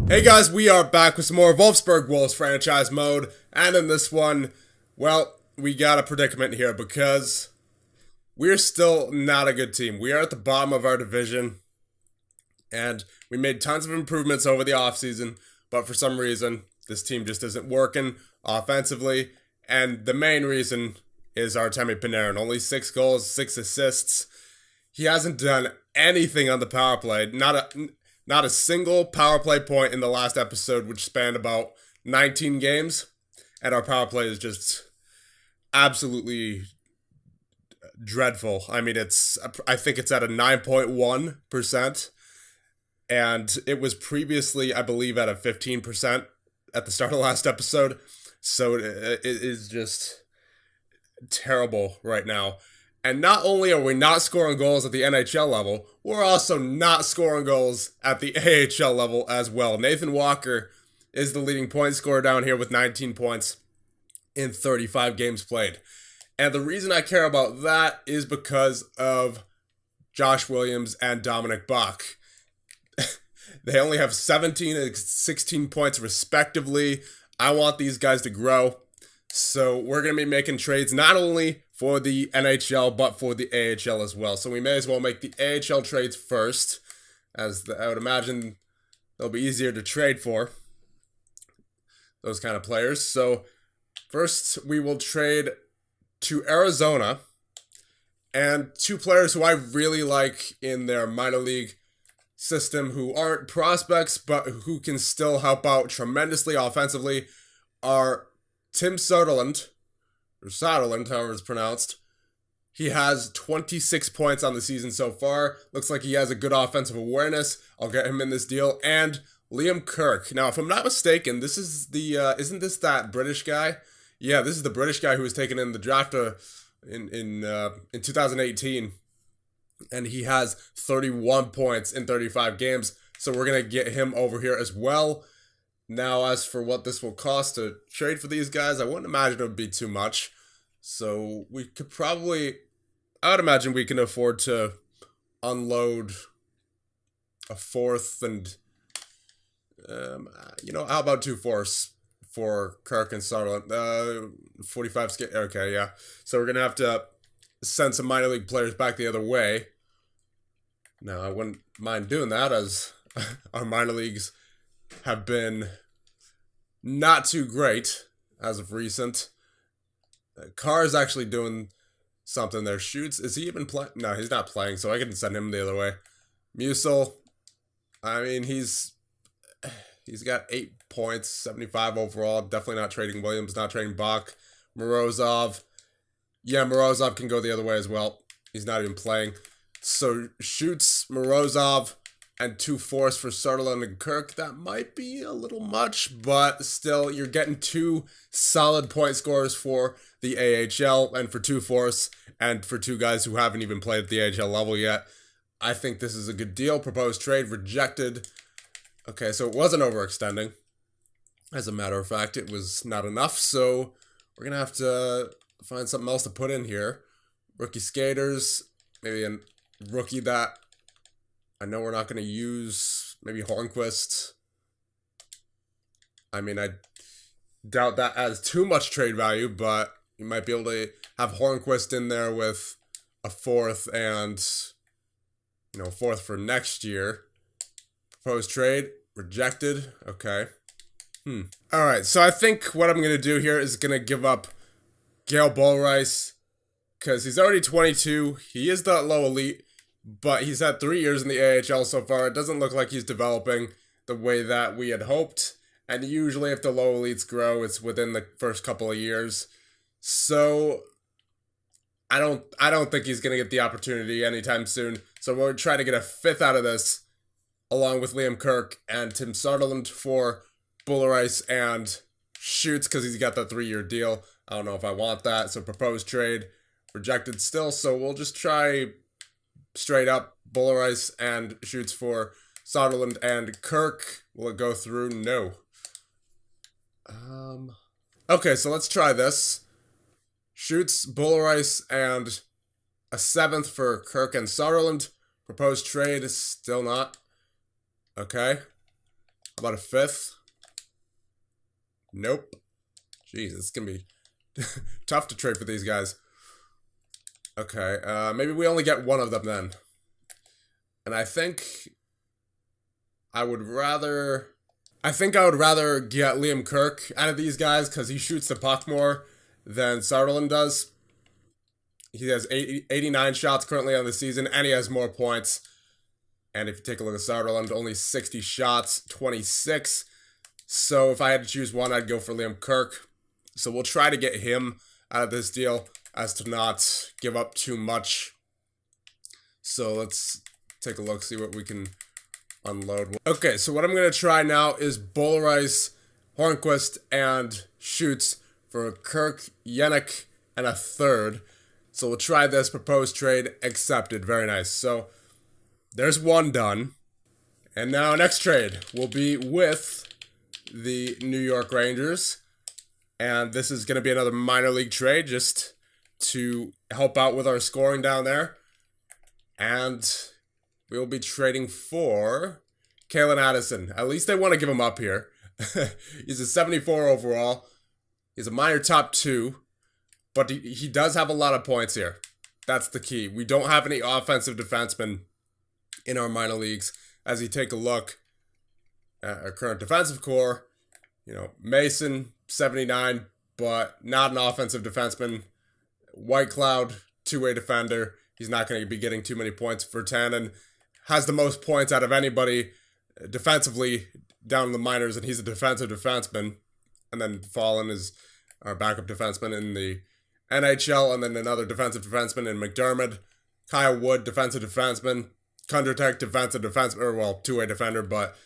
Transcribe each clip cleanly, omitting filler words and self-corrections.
Hey guys, we are back with some more Wolfsburg Wolves franchise mode, and in this one, well, we got a predicament here because we're still not a good team. We are at the bottom of our division, and we made tons of improvements over the offseason, but for some reason, this team just isn't working offensively, and the main reason is Artemi Panarin. Only 6 goals, 6 assists. He hasn't done anything on the power play. Not a single power play point in the last episode, which spanned about 19 games. And our power play is just absolutely dreadful. I mean, I think it's at a 9.1%. And it was previously, I believe, at a 15% at the start of the last episode. So it is just terrible right now. And not only are we not scoring goals at the NHL level, we're also not scoring goals at the AHL level as well. Nathan Walker is the leading point scorer down here with 19 points in 35 games played. And the reason I care about that is because of Josh Williams and Dominic Bach. They only have 17 and 16 points respectively. I want these guys to grow. So we're going to be making trades not only for the NHL, but for the AHL as well. So we may as well make the AHL trades first, as I would imagine they'll be easier to trade for, those kind of players. So first we will trade to Arizona, and 2 players who I really like in their minor league system who aren't prospects, but who can still help out tremendously offensively are Tim Sutherland, or Sutherland, however it's pronounced. He has 26 points on the season so far. Looks like he has a good offensive awareness. I'll get him in this deal. And Liam Kirk. Now, if I'm not mistaken, this is isn't this that British guy? Yeah, this is the British guy who was taken in the draft in 2018. And he has 31 points in 35 games. So we're going to get him over here as well. Now, as for what this will cost to trade for these guys, I wouldn't imagine it would be too much. So we could I would imagine we can afford to unload a 4th and, how about 2 fourths for Kirk and Sutherland? 45 skate. Okay, yeah. So we're going to have to send some minor league players back the other way. Now, I wouldn't mind doing that, as our minor leagues have been not too great as of recent. Carr is actually doing something there. Shoots, is he even playing? No, he's not playing, so I can send him the other way. Musil, I mean, he's got 8 points, 75 overall. Definitely not trading Williams, not trading Bach. Morozov, yeah, Morozov can go the other way as well. He's not even playing. So Shoots, Morozov, and 2 fourths for Sutherland and Kirk. That might be a little much, but still, you're getting 2 solid point scorers for the AHL, and for 2 fourths, and for 2 guys who haven't even played at the AHL level yet. I think this is a good deal. Proposed trade rejected. Okay, so it wasn't overextending. As a matter of fact, it was not enough, so we're going to have to find something else to put in here. Rookie skaters, maybe a rookie that I know we're not going to use. Maybe Hornquist. I mean, I doubt that adds too much trade value, but you might be able to have Hornquist in there with a 4th and, 4th for next year. Proposed trade rejected. Okay. Alright, so I think what I'm going to do here is going to give up Gail Bolrice, because he's already 22. He is that low elite, but he's had 3 years in the AHL so far. It doesn't look like he's developing the way that we had hoped. And usually if the low elites grow, it's within the first couple of years. So I don't think he's going to get the opportunity anytime soon. So we'll try to get a 5th out of this, along with Liam Kirk and Tim Sutherland for Bullerice and Shoots, because he's got that 3-year deal. I don't know if I want that. So proposed trade rejected still. So we'll just try straight up Bullerice and Shoots for Sutherland and Kirk. Will it go through? No. Okay, so let's try this. Shoots, Bullerice, and a 7th for Kirk and Sutherland. Proposed trade is still not. Okay. About a fifth? Nope. Jeez, it's gonna be tough to trade for these guys. Okay, maybe we only get one of them then. And I think I would rather get Liam Kirk out of these guys because he shoots the puck more than Sutherland does. He has 89 shots currently on the season, and he has more points. And if you take a look at Sutherland, only 60 shots, 26. So if I had to choose one, I'd go for Liam Kirk. So we'll try to get him out of this deal as to not give up too much. So let's take a look, see what we can unload. Okay, so what I'm going to try now is Bolerice, Hornquist, and Schutz for Kirk, Yannick, and a third. So we'll try this. Proposed trade accepted. Very nice. So there's one done. And now next trade will be with the New York Rangers. And this is going to be another minor league trade just to help out with our scoring down there. And we'll be trading for Kalen Addison. At least they want to give him up here. He's a 74 overall. He's a minor top 2. But he does have a lot of points here. That's the key. We don't have any offensive defensemen in our minor leagues. As you take a look at our current defensive core, you know, Mason, 79, but not an offensive defenseman. White Cloud, two-way defender. He's not going to be getting too many points. Vertanen has the most points out of anybody defensively down in the minors, and he's a defensive defenseman. And then Fallon is our backup defenseman in the NHL, and then another defensive defenseman in McDermott. Kyle Wood, defensive defenseman. Kundertek, defensive defenseman, or well, two-way defender, but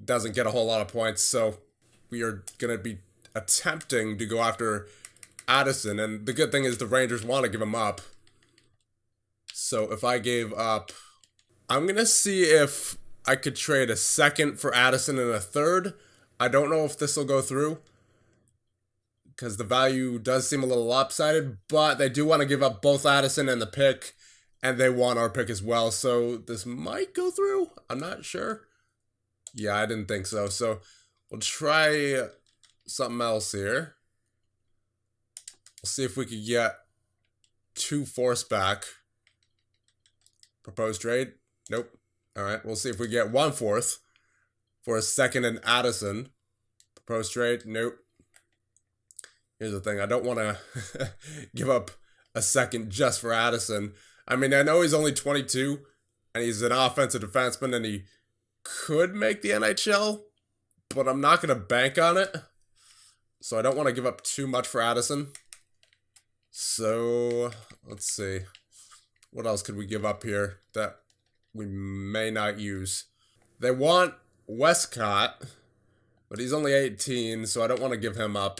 doesn't get a whole lot of points. So we are going to be attempting to go after Addison, and the good thing is the Rangers want to give him up. So if I gave up, I'm going to see if I could trade a second for Addison and a third. I don't know if this will go through, because the value does seem a little lopsided, but they do want to give up both Addison and the pick, and they want our pick as well, so this might go through. I'm not sure. Yeah, I didn't think so. So we'll try something else here. We'll see if we could get 2 force back. Proposed trade? Nope. All right, we'll see if we get 1/4 for a second and Addison. Proposed trade? Nope. Here's the thing. I don't want to give up a second just for Addison. I mean, I know he's only 22, and he's an offensive defenseman, and he could make the NHL, but I'm not going to bank on it. So I don't want to give up too much for Addison. So, let's see. What else could we give up here that we may not use? They want Westcott, but he's only 18, so I don't want to give him up.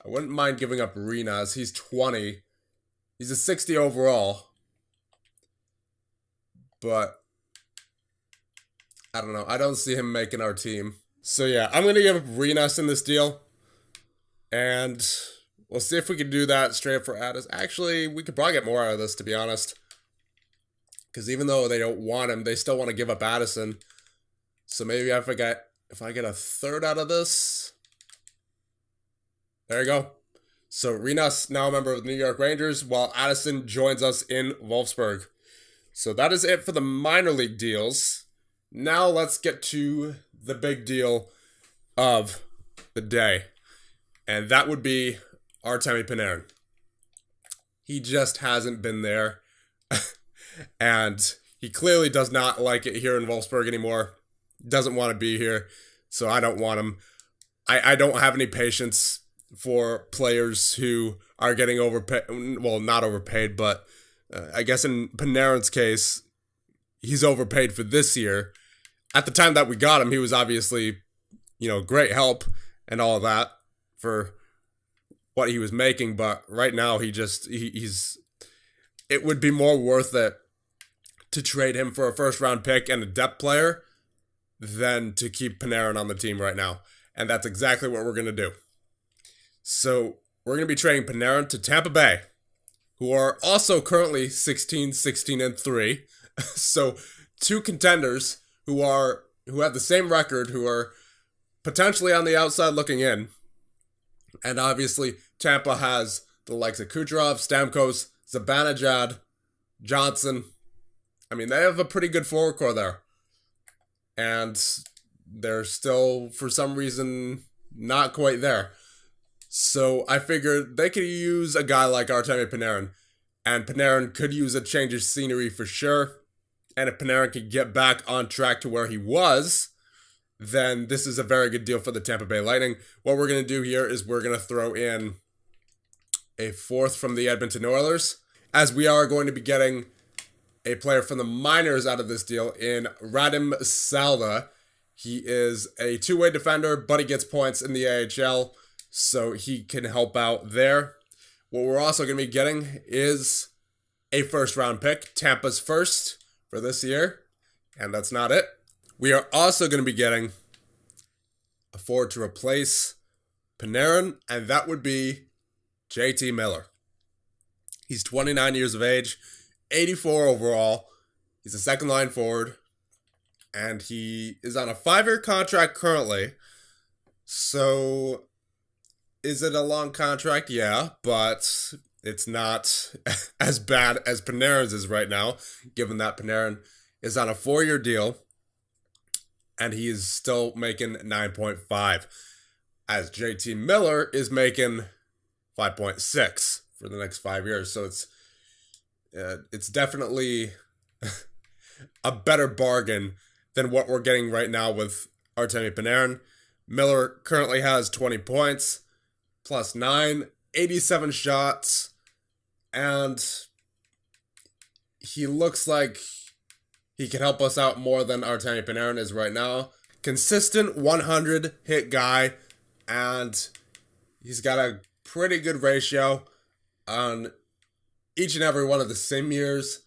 I wouldn't mind giving up Renas. He's 20. He's a 60 overall. But I don't know. I don't see him making our team. So yeah, I'm going to give up Renas in this deal. And we'll see if we can do that straight up for Addis. Actually, we could probably get more out of this, to be honest. Because even though they don't want him, they still want to give up Addison. So maybe if I get a third out of this. There you go. So Renas now a member of the New York Rangers, while Addison joins us in Wolfsburg. So that is it for the minor league deals. Now let's get to the big deal of the day. And that would be Artemi Panarin. He just hasn't been there. And he clearly does not like it here in Wolfsburg anymore. Doesn't want to be here. So I don't want him. I don't have any patience for players who are getting overpaid. Well, not overpaid, but I guess in Panarin's case, he's overpaid for this year. At the time that we got him, he was obviously, great help and all of that for what he was making. But right now, he's. It would be more worth it to trade him for a first-round pick and a depth player than to keep Panarin on the team right now. And that's exactly what we're going to do. So we're going to be trading Panarin to Tampa Bay, who are also currently 16, 16, and 3. So 2 contenders who are who have the same record, who are potentially on the outside looking in. And obviously, Tampa has the likes of Kucherov, Stamkos, Zibanejad, Johnson. I mean, they have a pretty good forward core there. And they're still, for some reason, not quite there. So I figured they could use a guy like Artemi Panarin. And Panarin could use a change of scenery for sure. And if Panarin could get back on track to where he was, then this is a very good deal for the Tampa Bay Lightning. What we're going to do here is we're going to throw in a fourth from the Edmonton Oilers, as we are going to be getting a player from the minors out of this deal in Radim Salda. He is a two-way defender, but he gets points in the AHL, so he can help out there. What we're also going to be getting is a first-round pick, Tampa's first for this year, and that's not it. We are also going to be getting a forward to replace Panarin, and that would be JT Miller. He's 29 years of age, 84 overall. He's a second-line forward, and he is on a 5-year contract currently. So, is it a long contract? Yeah, but it's not as bad as Panarin's is right now, given that Panarin is on a 4-year deal, and he is still making 9.5, as JT Miller is making 5.6 for the next 5 years. So it's definitely a better bargain than what we're getting right now with Artemi Panarin. Miller currently has 20 points, plus 9, 87 shots, and he looks like he can help us out more than Artemi Panarin is right now. Consistent 100 hit guy, and he's got a pretty good ratio on each and every one of the sim years.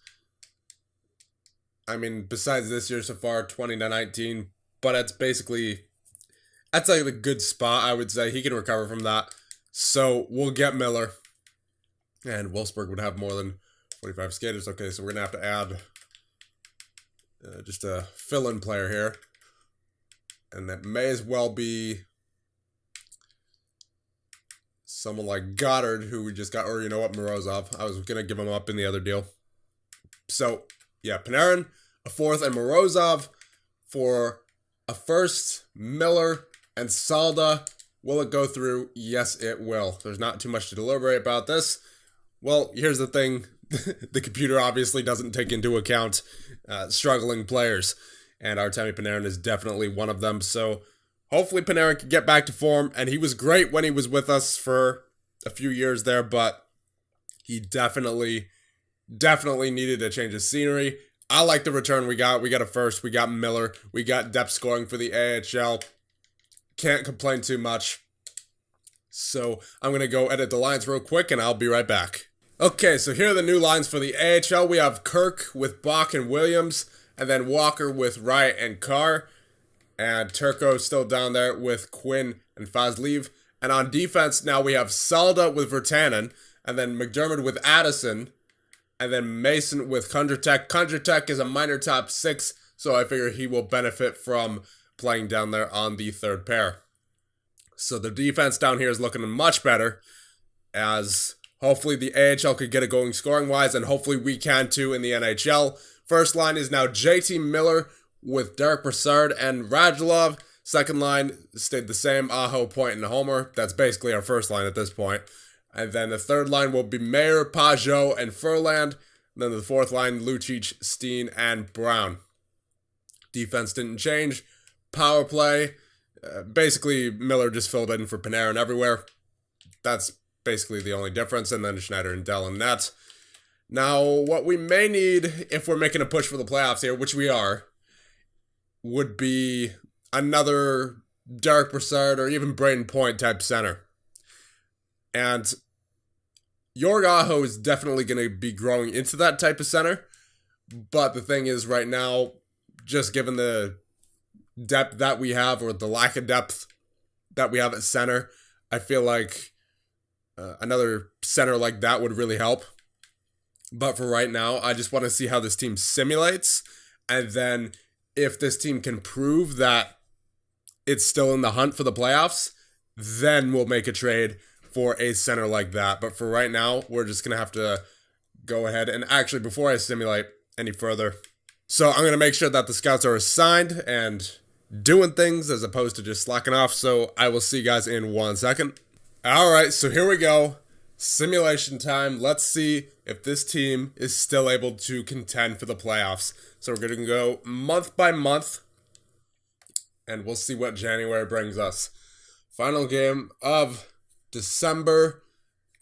I mean, besides this year so far, 20-19, but that's like a good spot, I would say. He can recover from that. So we'll get Miller, and Wolfsburg would have more than 45 skaters. Okay, so we're going to have to add just a fill-in player here. And that may as well be someone like Goddard, who we just got, or you know what, Morozov. I was going to give him up in the other deal. So, yeah, Panarin, a fourth, and Morozov for a first, Miller, and Salda. Will it go through? Yes, it will. There's not too much to deliberate about this. Well, here's the thing. The computer obviously doesn't take into account struggling players, and Artemi Panarin is definitely one of them. So hopefully Panarin can get back to form, and he was great when he was with us for a few years there, but he definitely needed a change of scenery. I like the return we got. We got a first, we got Miller, we got depth scoring for the AHL. Can't complain too much. So I'm going to go edit the lines real quick, and I'll be right back. Okay, so here are the new lines for the AHL. We have Kirk with Bach and Williams, and then Walker with Wright and Carr. And Turco still down there with Quinn and Fazliv. And on defense, now we have Salda with Virtanen, and then McDermott with Addison, and then Mason with Kondratek. Kondratek is a minor top 6, so I figure he will benefit from playing down there on the third pair. So the defense down here is looking much better, as hopefully the AHL could get it going scoring-wise, and hopefully we can too in the NHL. First line is now JT Miller with Derek Brassard and Radulov. Second line stayed the same, Aho, Point, and Homer. That's basically our first line at this point. And then the third line will be Mayer, Pajot, and Furland. And then the fourth line, Lucic, Steen, and Brown. Defense didn't change. Power play, basically Miller just filled in for Panarin everywhere. That's basically the only difference. And then Schneider and Dell in net. Now, what we may need if we're making a push for the playoffs here, which we are, would be another Derek Brassard or even Braden Point type center. And Jorg Aho is definitely going to be growing into that type of center. But the thing is, right now, just given the depth that we have, or the lack of depth that we have at center, I feel like another center like that would really help. But for right now, I just want to see how this team simulates. And then if this team can prove that it's still in the hunt for the playoffs, then we'll make a trade for a center like that. But for right now, we're just going to have to go ahead and actually, before I simulate any further, so I'm going to make sure that the scouts are assigned and doing things as opposed to just slacking off. So I will see you guys in 1 second. All right, so here we go. Simulation time. Let's see if this team is still able to contend for the playoffs. So we're going to go month by month, and we'll see what January brings us. Final game of December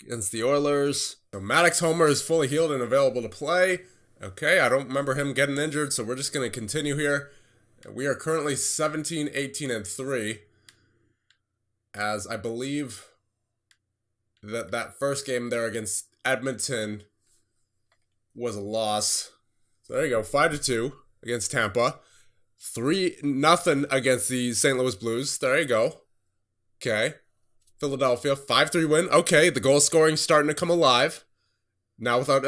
against the Oilers. So Maddox Homer is fully healed and available to play. Okay, I don't remember him getting injured, so we're just going to continue here. We are currently 17, 18, and 3. As I believe that first game there against Edmonton was a loss. So there you go, 5-2 against Tampa. 3-0 against the St. Louis Blues. There you go. Okay. Philadelphia, 5-3 win. Okay, the goal scoring starting to come alive. Now without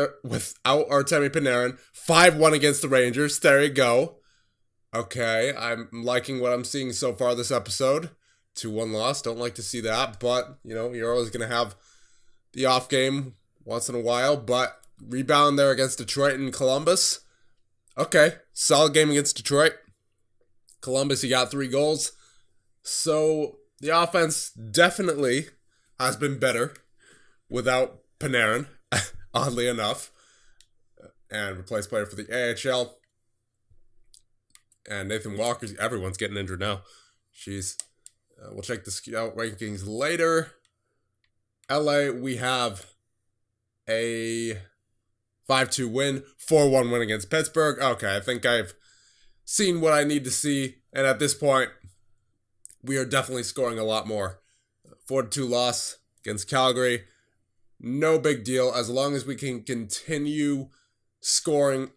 Artemi Panarin. 5-1 against the Rangers. There you go. Okay, I'm liking what I'm seeing so far this episode. 2-1 loss. Don't like to see that, but, you know, you're always going to have the off game once in a while. But rebound there against Detroit and Columbus. Okay, solid game against Detroit. Columbus, he got 3 goals. So the offense definitely has been better without Panarin, oddly enough. And replaced player for the AHL. And Nathan Walker, everyone's getting injured now. Jeez. We'll check the scout rankings later. LA, we have a 5-2 win, 4-1 win against Pittsburgh. Okay, I think I've seen what I need to see. And at this point, we are definitely scoring a lot more. 4-2 loss against Calgary. No big deal. As long as we can continue scoring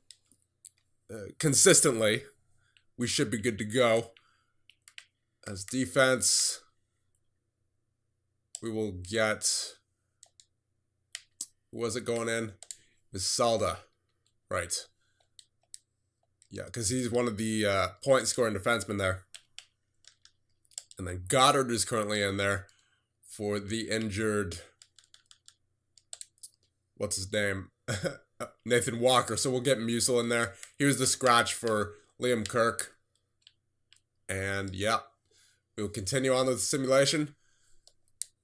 consistently, we should be good to go. As defense, we will get, who was it going in? It's Salda. Right. Yeah, because he's one of the point-scoring defensemen there. And then Goddard is currently in there for the injured, what's his name? Nathan Walker. So we'll get Musil in there. Here's the scratch for Liam Kirk. And yeah, we'll continue on with the simulation.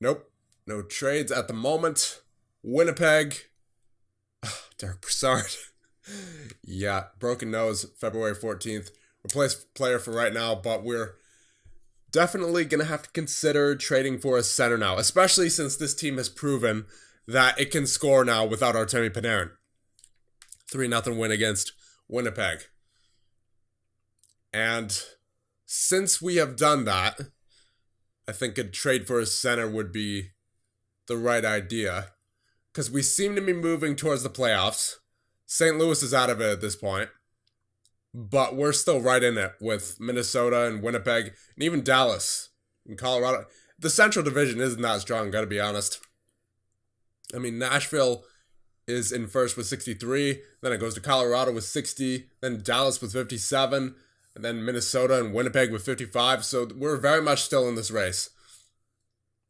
Nope. No trades at the moment. Winnipeg. Derek Brassard. Yeah, broken nose, February 14th. Replaced player for right now, but we're definitely going to have to consider trading for a center now, especially since this team has proven that it can score now without Artemi Panarin. 3-0 win against Winnipeg. And since we have done that, I think a trade for a center would be the right idea. Because we seem to be moving towards the playoffs. St. Louis is out of it at this point. But we're still right in it with Minnesota and Winnipeg and even Dallas and Colorado. The Central Division isn't that strong, gotta be honest. I mean, Nashville is in first with 63. Then it goes to Colorado with 60. Then Dallas with 57. And then Minnesota and Winnipeg with 55. So we're very much still in this race.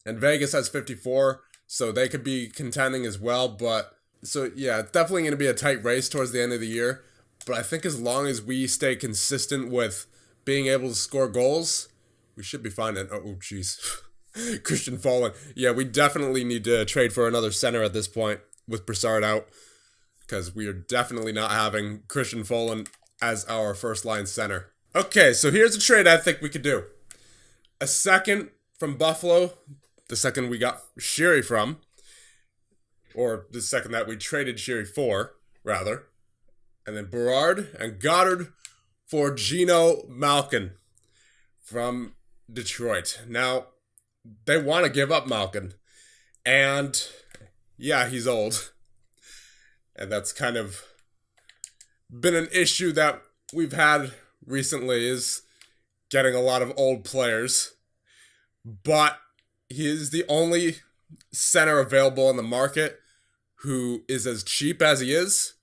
And Vegas has 54. So they could be contending as well. But so yeah, it's definitely going to be a tight race towards the end of the year. But I think as long as we stay consistent with being able to score goals, we should be fine. And oh, jeez. Christian Folin. Yeah, we definitely need to trade for another center at this point with Brassard out. Because we are definitely not having Christian Folin as our first line center. Okay, so here's a trade I think we could do. A second from Buffalo. The second we got Sherry from. Or the second that we traded Sherry for, rather. And then Berard and Goddard for Gino Malkin from Detroit. Now, they want to give up Malkin. And, yeah, he's old. And that's kind of been an issue that we've had recently, is getting a lot of old players. But he is the only center available in the market who is as cheap as he is,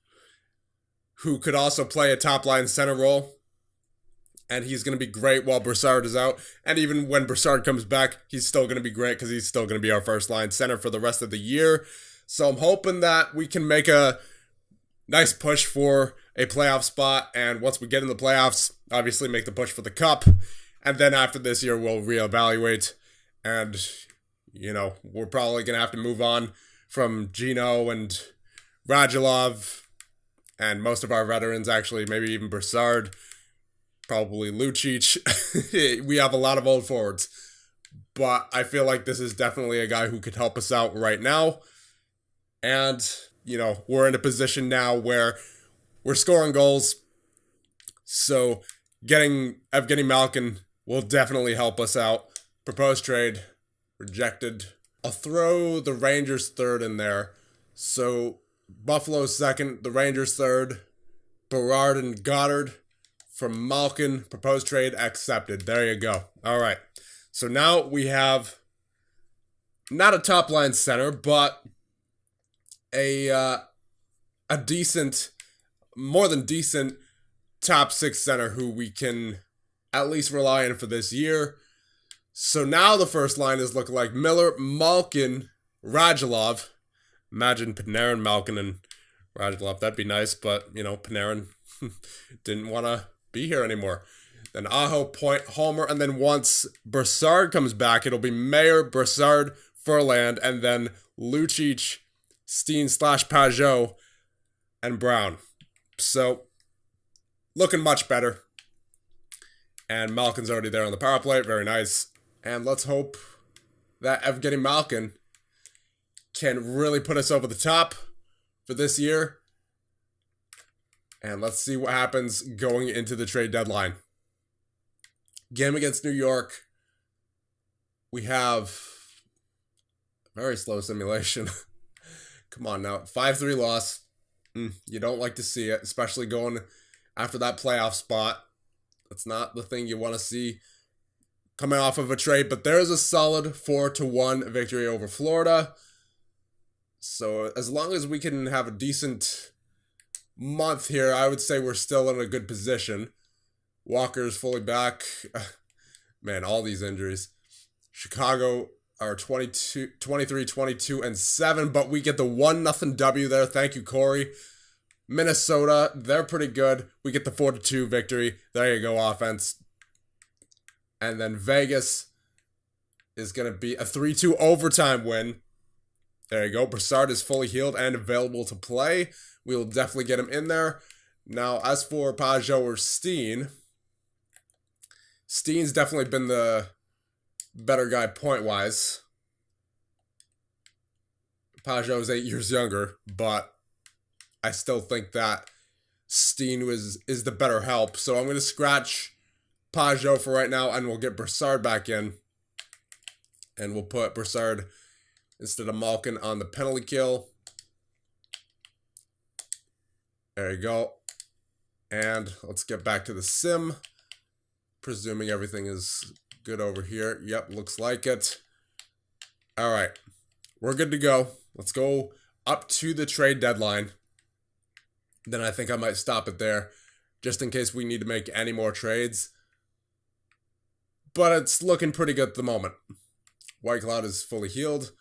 who could also play a top-line center role. And he's going to be great while Brassard is out. And even when Brassard comes back, he's still going to be great because he's still going to be our first line center for the rest of the year. So I'm hoping that we can make a nice push for a playoff spot. And once we get in the playoffs, obviously make the push for the cup. And then after this year, we'll reevaluate. And, we're probably going to have to move on from Gino and Radulov and most of our veterans, actually, maybe even Brassard. Probably Lucic. We have a lot of old forwards. But I feel like this is definitely a guy who could help us out right now. And, we're in a position now where we're scoring goals. So getting Evgeny Malkin will definitely help us out. Proposed trade. Rejected. I'll throw the Rangers third in there. So Buffalo's second. The Rangers third. Berard and Goddard. From Malkin, proposed trade accepted. There you go. All right. So now we have not a top line center, but a decent, more than decent top six center who we can at least rely on for this year. So now the first line is looking like Miller, Malkin, Radulov. Imagine Panarin, Malkin, and Radulov. That'd be nice, but, Panarin didn't want to be here anymore. Then Aho, Point, Homer, and then once Brassard comes back, it'll be Mayer, Brassard, Furland, and then Lucic, Steen / Pajot, and Brown. So, looking much better. And Malkin's already there on the power play. Very nice. And let's hope that Evgeny Malkin can really put us over the top for this year. And let's see what happens going into the trade deadline. Game against New York. We have very slow simulation. Come on now. 5-3 loss. You don't like to see it, especially going after that playoff spot. That's not the thing you want to see coming off of a trade. But there's a solid 4-1 victory over Florida. So as long as we can have a decent month here, I would say we're still in a good position. Walker's fully back. Man, all these injuries. Chicago are 23, 22, and 7, but we get the 1-0 W there. Thank you, Corey. Minnesota, they're pretty good. We get the 4-2 victory. There you go, offense. And then Vegas is going to be a 3-2 overtime win. There you go. Brassard is fully healed and available to play. We will definitely get him in there. Now, as for Pajot or Steen, Steen's definitely been the better guy point-wise. Pajot is 8 years younger, but I still think that Steen is the better help. So I'm going to scratch Pajot for right now, and we'll get Brassard back in. And we'll put Brassard instead of Malkin on the penalty kill. There you go. And let's get back to the sim. Presuming everything is good over here. Yep, looks like it. All right. We're good to go. Let's go up to the trade deadline. Then I think I might stop it there, just in case we need to make any more trades. But it's looking pretty good at the moment. White Cloud is fully healed.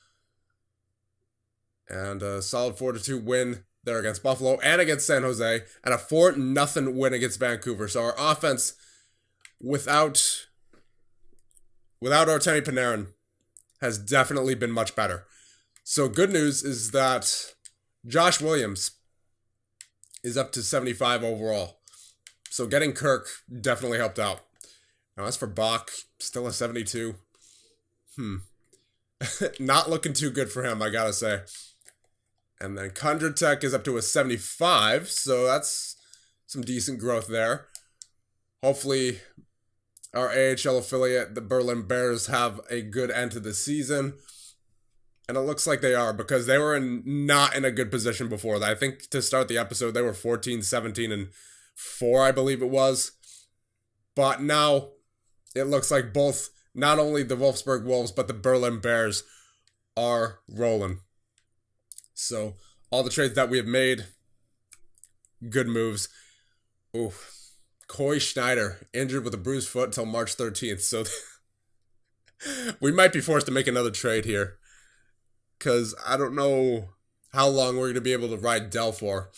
And a solid 4-2 win there against Buffalo and against San Jose, and a 4-0 win against Vancouver. So our offense, without Artemi Panarin, has definitely been much better. So good news is that Josh Williams is up to 75 overall. So getting Kirk definitely helped out. Now as for Bach, still a 72. Not looking too good for him, I gotta say. And then Kondratek is up to a 75, so that's some decent growth there. Hopefully, our AHL affiliate, the Berlin Bears, have a good end to the season. And it looks like they are, because they were not in a good position before that. I think to start the episode, they were 14, 17, and 4, I believe it was. But now, it looks like both, not only the Wolfsburg Wolves, but the Berlin Bears are rolling. So, all the trades that we have made, good moves. Ooh, Coy Schneider, injured with a bruised foot until March 13th. So we might be forced to make another trade here. Because I don't know how long we're going to be able to ride Dell for.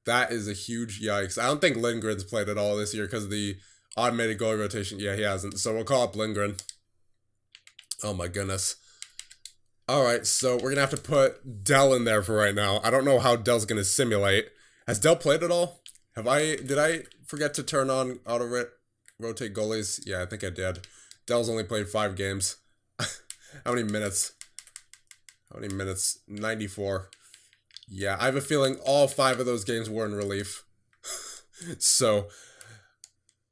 That is a huge yikes. I don't think Lindgren's played at all this year because of the automated goalie rotation. Yeah, he hasn't. So we'll call up Lindgren. Oh my goodness. Alright, so we're going to have to put Dell in there for right now. I don't know how Dell's going to simulate. Has Dell played at all? Did I forget to turn on rotate goalies? Yeah, I think I did. Dell's only played 5 games. How many minutes? 94. Yeah, I have a feeling all 5 of those games were in relief. So,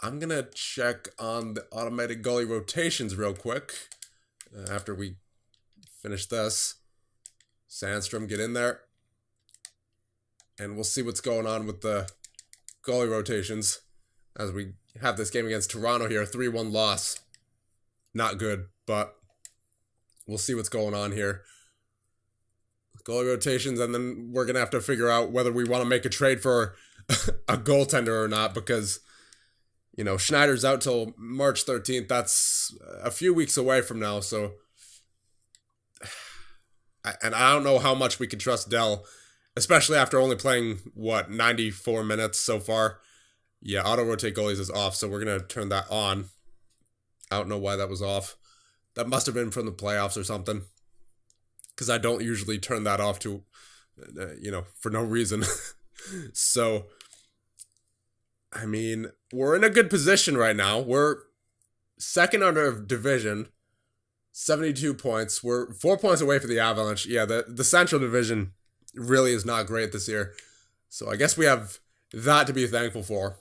I'm going to check on the automated goalie rotations real quick. After we finish this. Sandstrom, get in there. And we'll see what's going on with the goalie rotations. As we have this game against Toronto here. 3-1 loss. Not good, but we'll see what's going on here. Goalie rotations, and then we're going to have to figure out whether we want to make a trade for a goaltender or not, because, you know, Schneider's out till March 13th. That's a few weeks away from now, so... And I don't know how much we can trust Dell, especially after only playing, 94 minutes so far. Yeah, auto-rotate goalies is off, so we're going to turn that on. I don't know why that was off. That must have been from the playoffs or something. Because I don't usually turn that off to, for no reason. So, I mean, we're in a good position right now. We're second under division, 72 points. We're 4 points away from the Avalanche. Yeah, the Central Division really is not great this year. So I guess we have that to be thankful for.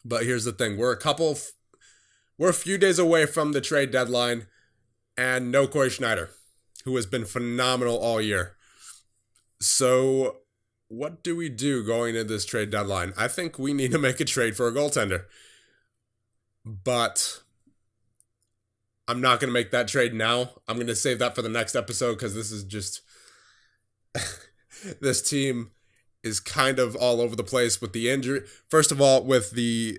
But here's the thing. We're a few days away from the trade deadline, and no Coy Schneider, who has been phenomenal all year. So, what do we do going into this trade deadline? I think we need to make a trade for a goaltender. But I'm not going to make that trade now. I'm going to save that for the next episode because this is just... this team is kind of all over the place with the injury. First of all, with the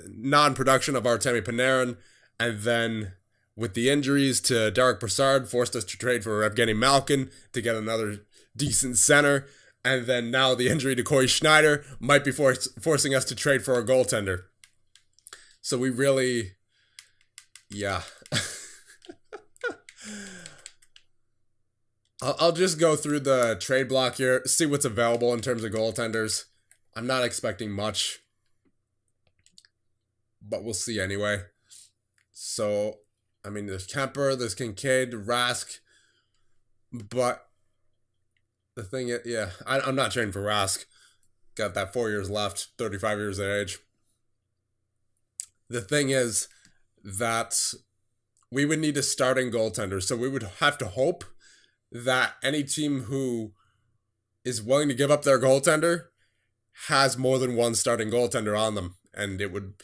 non-production of Artemi Panarin, and then with the injuries to Derek Brassard, forced us to trade for Evgeny Malkin to get another decent center, and then now the injury to Coy Schneider might be forcing us to trade for a goaltender. So we really, yeah. I'll just go through the trade block here, see what's available in terms of goaltenders. I'm not expecting much, but we'll see anyway. So, I mean, there's Kemper, there's Kincaid, Rask, but the thing is, yeah, I'm not trading for Rask. Got that 4 years left, 35 years of age. The thing is that we would need a starting goaltender, so we would have to hope that any team who is willing to give up their goaltender has more than one starting goaltender on them, and it would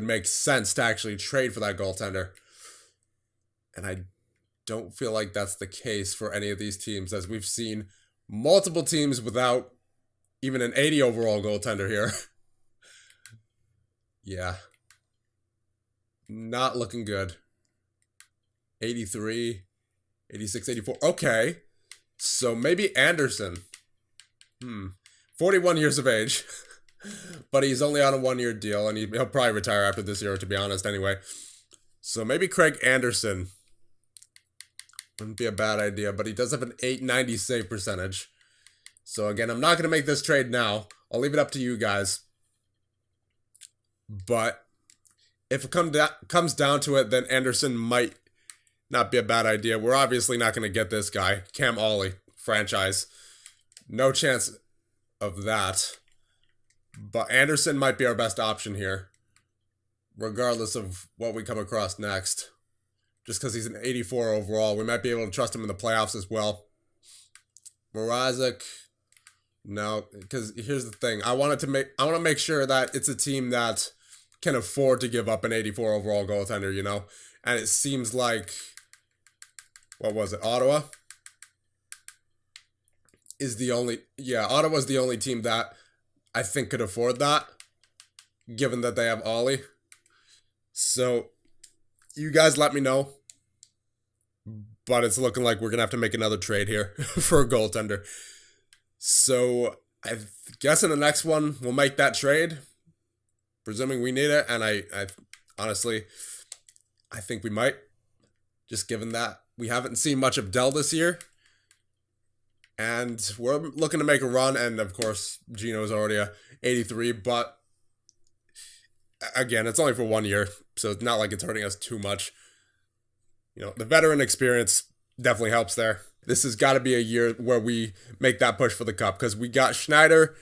make sense to actually trade for that goaltender. And I don't feel like that's the case for any of these teams, as we've seen multiple teams without even an 80 overall goaltender here. Yeah. Not looking good. 83, 86, 84. Okay. So maybe Anderson. 41 years of age. But he's only on a 1-year deal, and he'll probably retire after this year, to be honest, anyway. So maybe Craig Anderson. Wouldn't be a bad idea, but he does have an 890 save percentage. So again, I'm not going to make this trade now. I'll leave it up to you guys. But if it comes down to it, then Anderson might not be a bad idea. We're obviously not going to get this guy. Cam Ollie, franchise. No chance of that. But Anderson might be our best option here, regardless of what we come across next. Just because he's an 84 overall, we might be able to trust him in the playoffs as well. Mrazek, no, because here's the thing. I want to make sure that it's a team that can afford to give up an 84 overall goaltender, you know? And it seems like, what was it, Ottawa? is the only, yeah, Ottawa's the only team that I think could afford that, given that they have Ollie. So, you guys let me know. But it's looking like we're going to have to make another trade here for a goaltender. So, I guess in the next one, we'll make that trade, presuming we need it. And I honestly, I think we might, just given that we haven't seen much of Dell this year. And we're looking to make a run. And, of course, Gino's already a 83. But, again, it's only for 1 year. So, it's not like it's hurting us too much. You know, the veteran experience definitely helps there. This has got to be a year where we make that push for the cup, because we got Schneider,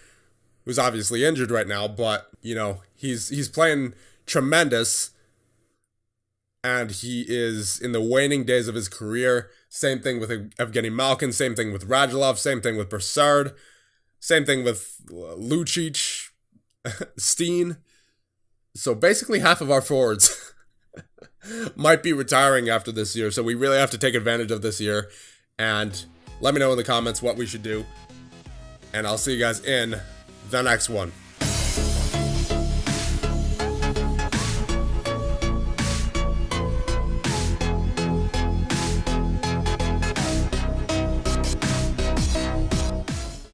who's obviously injured right now, but, you know, he's playing tremendous, and he is in the waning days of his career. Same thing with Evgeny Malkin, same thing with Radulov, same thing with Brassard, same thing with Lucic, Steen. So basically half of our forwards might be retiring after this year, so we really have to take advantage of this year. And let me know in the comments what we should do, and I'll see you guys in the next one.